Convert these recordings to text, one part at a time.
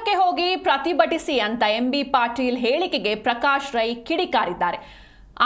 ಆಂಧ್ರಕ್ಕೆ ಹೋಗಿ ಪ್ರತಿಭಟಿಸಿ ಅಂತ ಎಂಬಿ ಪಾಟೀಲ್ ಹೇಳಿಕೆಗೆ ಪ್ರಕಾಶ್ ರೈ ಕಿಡಿಕಾರಿದ್ದಾರೆ.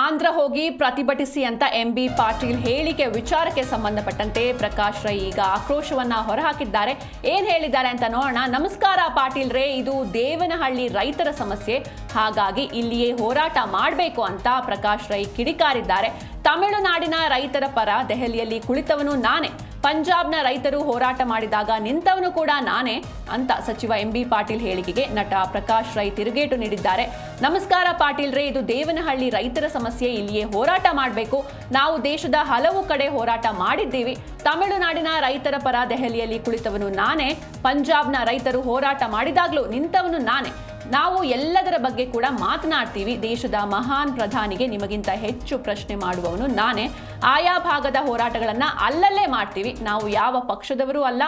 ಆಂಧ್ರ ಹೋಗಿ ಪ್ರತಿಭಟಿಸಿ ಅಂತ ಎಂಬಿ ಪಾಟೀಲ್ ಹೇಳಿಕೆ ವಿಚಾರಕ್ಕೆ ಸಂಬಂಧಪಟ್ಟಂತೆ ಪ್ರಕಾಶ್ ರೈ ಈಗ ಆಕ್ರೋಶವನ್ನ ಹೊರಹಾಕಿದ್ದಾರೆ. ಏನ್ ಹೇಳಿದ್ದಾರೆ ಅಂತ ನೋಡೋಣ. ನಮಸ್ಕಾರ ಪಾಟೀಲ್ ರೇ, ಇದು ದೇವನಹಳ್ಳಿ ರೈತರ ಸಮಸ್ಯೆ, ಹಾಗಾಗಿ ಇಲ್ಲಿಯೇ ಹೋರಾಟ ಮಾಡಬೇಕು ಅಂತ ಪ್ರಕಾಶ್ ರೈ ಕಿಡಿಕಾರಿದ್ದಾರೆ. ತಮಿಳುನಾಡಿನ ರೈತರ ಪರ ದೆಹಲಿಯಲ್ಲಿ ಕುಳಿತವನು ನಾನೇ, ಪಂಜಾಬ್ನ ರೈತರು ಹೋರಾಟ ಮಾಡಿದಾಗ ನಿಂತವನು ಕೂಡ ನಾನೇ ಅಂತ ಸಚಿವ ಎಂಬಿ ಪಾಟೀಲ್ ಹೇಳಿಕೆಗೆ ನಟ ಪ್ರಕಾಶ್ ರೈ ತಿರುಗೇಟು ನೀಡಿದ್ದಾರೆ. ನಮಸ್ಕಾರ ಪಾಟೀಲ್ ರೇ, ಇದು ದೇವನಹಳ್ಳಿ ರೈತರ ಸಮಸ್ಯೆ, ಇಲ್ಲಿಯೇ ಹೋರಾಟ ಮಾಡಬೇಕು. ನಾವು ದೇಶದ ಹಲವು ಕಡೆ ಹೋರಾಟ ಮಾಡಿದ್ದೀವಿ. ತಮಿಳುನಾಡಿನ ರೈತರ ಪರ ದೆಹಲಿಯಲ್ಲಿ ಕುಳಿತವನು ನಾನೇ, ಪಂಜಾಬ್ನ ರೈತರು ಹೋರಾಟ ಮಾಡಿದಾಗಲೂ ನಿಂತವನು ನಾನೇ. ನಾವು ಎಲ್ಲದರ ಬಗ್ಗೆ ಕೂಡ ಮಾತನಾಡ್ತೀವಿ. ದೇಶದ ಮಹಾನ್ ಪ್ರಧಾನಿಗೆ ನಿಮಗಿಂತ ಹೆಚ್ಚು ಪ್ರಶ್ನೆ ಮಾಡುವವನು ನಾನೇ. ಆಯಾ ಭಾಗದ ಹೋರಾಟಗಳನ್ನ ಅಲ್ಲಲ್ಲೇ ಮಾಡ್ತೀವಿ. ನಾವು ಯಾವ ಪಕ್ಷದವರು ಅಲ್ಲ,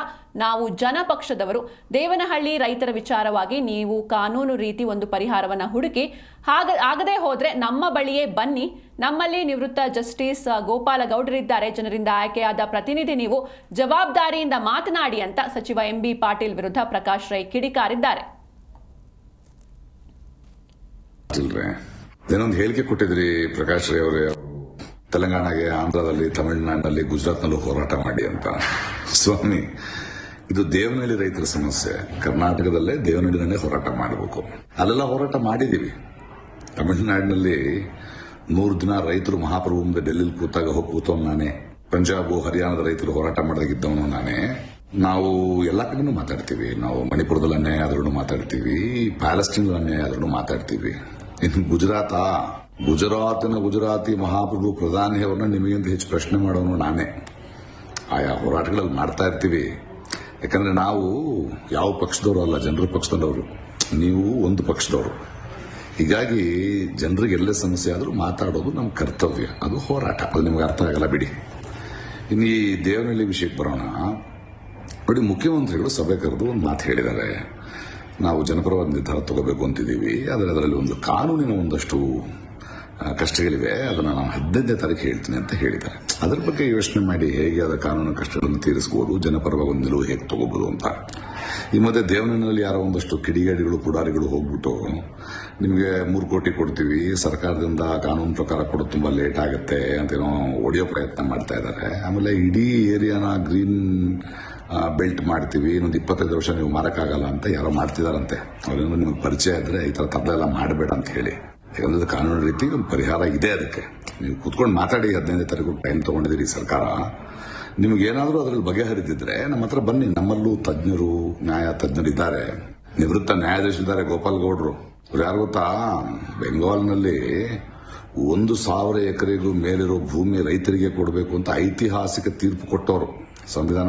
ನಾವು ಜನಪಕ್ಷದವರು. ದೇವನಹಳ್ಳಿ ರೈತರ ವಿಚಾರವಾಗಿ ನೀವು ಕಾನೂನು ರೀತಿ ಒಂದು ಪರಿಹಾರವನ್ನ ಹುಡುಕಿ, ಆಗದೇ ಹೋದ್ರೆ ನಮ್ಮ ಬಳಿಯೇ ಬನ್ನಿ. ನಮ್ಮಲ್ಲಿ ನಿವೃತ್ತ ಜಸ್ಟಿಸ್ ಗೋಪಾಲ ಗೌಡರಿದ್ದಾರೆ. ಜನರಿಂದ ಆಯ್ಕೆಯಾದ ಪ್ರತಿನಿಧಿ ನೀವು, ಜವಾಬ್ದಾರಿಯಿಂದ ಮಾತನಾಡಿ ಅಂತ ಸಚಿವ ಎಂಬಿ ಪಾಟೀಲ್ ವಿರುದ್ಧ ಪ್ರಕಾಶ್ ರೈ ಕಿಡಿಕಾರಿದ್ದಾರೆ. ಏನೊಂದು ಹೇಳಿಕೆ ಕೊಟ್ಟಿದ್ರಿ ಪ್ರಕಾಶ್ ರೈ ಅವರೇ, ತೆಲಂಗಾಣಗೆ, ಆಂಧ್ರದಲ್ಲಿ, ತಮಿಳುನಾಡಿನಲ್ಲಿ, ಗುಜರಾತ್ನಲ್ಲೂ ಹೋರಾಟ ಮಾಡಿ ಅಂತ. ಸ್ವಾಮಿ, ಇದು ದೇವನಹಳ್ಳಿ ರೈತರ ಸಮಸ್ಯೆ. ಕರ್ನಾಟಕದಲ್ಲೇ ದೇವನಹಳ್ಳಿನಲ್ಲೇ ಹೋರಾಟ ಮಾಡಬೇಕು. ಅಲ್ಲೆಲ್ಲ ಹೋರಾಟ ಮಾಡಿದೀವಿ. ತಮಿಳುನಾಡಿನಲ್ಲಿ 100 ದಿನ ರೈತರು ಮಹಾಪ್ರಭು ಮುಂದೆ ಡೆಲ್ಲಿಲಿ ಕೂತಾಗ ಹೋಗಿ ಕೂತವನು ನಾನೇ. ಪಂಜಾಬ್, ಹರಿಯಾಣದ ರೈತರು ಹೋರಾಟ ಮಾಡೋದಾಗಿದ್ದವನು ನಾನೇ. ನಾವು ಎಲ್ಲ ಕಡೆನೂ ಮಾತಾಡ್ತೀವಿ. ನಾವು ಮಣಿಪುರದಲ್ಲಿ ಅನ್ಯಾಯ ಆದ್ರೂ ಮಾತಾಡ್ತೀವಿ, ಪ್ಯಾಲೆಸ್ಟೈನ್ ಅನ್ಯಾಯ ಆದ್ರೂ ಮಾತಾಡ್ತೀವಿ. ಇನ್ನು ಗುಜರಾತಿನ ಗುಜರಾತಿ ಮಹಾಪ್ರಭು ಪ್ರಧಾನಿ ಅವ್ರನ್ನ ನಿಮಗಿಂತ ಹೆಚ್ಚು ಪ್ರಶ್ನೆ ಮಾಡೋನು ನಾನೇ. ಆಯಾ ಹೋರಾಟಗಳಲ್ಲಿ ಮಾಡ್ತಾ ಇರ್ತೀವಿ. ಯಾಕಂದ್ರೆ ನಾವು ಯಾವ ಪಕ್ಷದವರು ಅಲ್ಲ, ಜನರ ಪಕ್ಷದವರು. ನೀವು ಒಂದು ಪಕ್ಷದವರು. ಹೀಗಾಗಿ ಜನರಿಗೆ ಎಲ್ಲೇ ಸಮಸ್ಯೆ ಆದ್ರೂ ಮಾತಾಡೋದು ನಮ್ಮ ಕರ್ತವ್ಯ. ಅದು ಹೋರಾಟ. ಅದು ನಿಮ್ಗೆ ಅರ್ಥ ಆಗಲ್ಲ ಬಿಡಿ. ಇನ್ನು ಈ ದೇವನಹಳ್ಳಿ ವಿಷಯಕ್ಕೆ ಬರೋಣ. ನೋಡಿ, ಮುಖ್ಯಮಂತ್ರಿಗಳು ಸಭೆ ಕರೆದು ಒಂದು ಮಾತು ಹೇಳಿದ್ದಾರೆ. ನಾವು ಜನಪರವಾದ ನಿರ್ಧಾರ ತಗೋಬೇಕು ಅಂತಿದ್ದೀವಿ, ಆದರೆ ಅದರಲ್ಲಿ ಒಂದು ಕಾನೂನಿನ ಒಂದಷ್ಟು ಕಷ್ಟಗಳಿವೆ, ಅದನ್ನು ನಾನು 15ನೇ ತಾರೀಕು ಹೇಳ್ತೀನಿ ಅಂತ ಹೇಳಿದ್ದಾರೆ. ಅದರ ಬಗ್ಗೆ ಯೋಚನೆ ಮಾಡಿ ಹೇಗೆ ಅದರ ಕಾನೂನು ಕಷ್ಟಗಳನ್ನು ತೀರಿಸಬಹುದು, ಜನಪರವಾಗಿ ಒಂದು ನಿಲುವು ಹೇಗೆ ತಗೋಬಹುದು ಅಂತ. ಈ ಮಧ್ಯೆ ದೇವನಹಳ್ಳಿಯಲ್ಲಿ ಯಾರೋ ಒಂದಷ್ಟು ಕಿಡಿಗೇಡಿಗಳು, ಪುಡಾರಿಗಳು ಹೋಗ್ಬಿಟ್ಟು ನಿಮಗೆ 3 ಕೋಟಿ ಕೊಡ್ತೀವಿ, ಸರ್ಕಾರದಿಂದ ಕಾನೂನು ಪ್ರಕಾರ ಕೊಡೋದು ತುಂಬಾ ಲೇಟ್ ಆಗುತ್ತೆ ಅಂತೇನೋ ಹೊಡೆಯೋ ಪ್ರಯತ್ನ ಮಾಡ್ತಾ ಇದ್ದಾರೆ. ಆಮೇಲೆ ಇಡೀ ಏರಿಯಾನ ಗ್ರೀನ್ ಬೆಲ್ಟ್ ಮಾಡ್ತೀವಿ, ಇನ್ನೊಂದು 25 ವರ್ಷ ನೀವು ಮಾರಕ್ಕಾಗಲ್ಲ ಅಂತ ಯಾರೋ ಮಾಡ್ತಿದಾರಂತೆ. ಅವರೇನೋ ನಿಮಗೆ ಪರಿಚಯ ಇದ್ರೆ ಈ ತರ ತಪ್ಪಲೆಲ್ಲ ಮಾಡಬೇಡ ಅಂತ ಹೇಳಿ. ಯಾಕಂದ್ರೆ ಕಾನೂನು ರೀತಿ ಒಂದು ಪರಿಹಾರ ಇದೆ. ಅದಕ್ಕೆ ನೀವು ಕೂತ್ಕೊಂಡು ಮಾತಾಡಿ. 15ನೇ ತಾರೀಕು ಟೈಮ್ ತಗೊಂಡಿದ್ದೀರಿ ಸರ್ಕಾರ. ನಿಮ್ಗೇನಾದ್ರೂ ಅದರಲ್ಲಿ ಬಗೆಹರಿದಿದ್ರೆ ನಮ್ಮ ಹತ್ರ ಬನ್ನಿ. ನಮ್ಮಲ್ಲೂ ತಜ್ಞರು, ನ್ಯಾಯ ತಜ್ಞರು ಇದ್ದಾರೆ. ನಿವೃತ್ತ ನ್ಯಾಯಾಧೀಶರಿದ್ದಾರೆ, ಗೋಪಾಲ್ ಗೌಡ್ರು. ಅವ್ರು ಯಾರು ಗೊತ್ತಾ, ಬೆಂಗಾಲ್ನಲ್ಲಿ 1,000 ಎಕರೆಗೂ ಮೇಲಿರೋ ಭೂಮಿ ರೈತರಿಗೆ ಕೊಡಬೇಕು ಅಂತ ಐತಿಹಾಸಿಕ ತೀರ್ಪು ಕೊಟ್ಟವರು. ಸಂವಿಧಾನ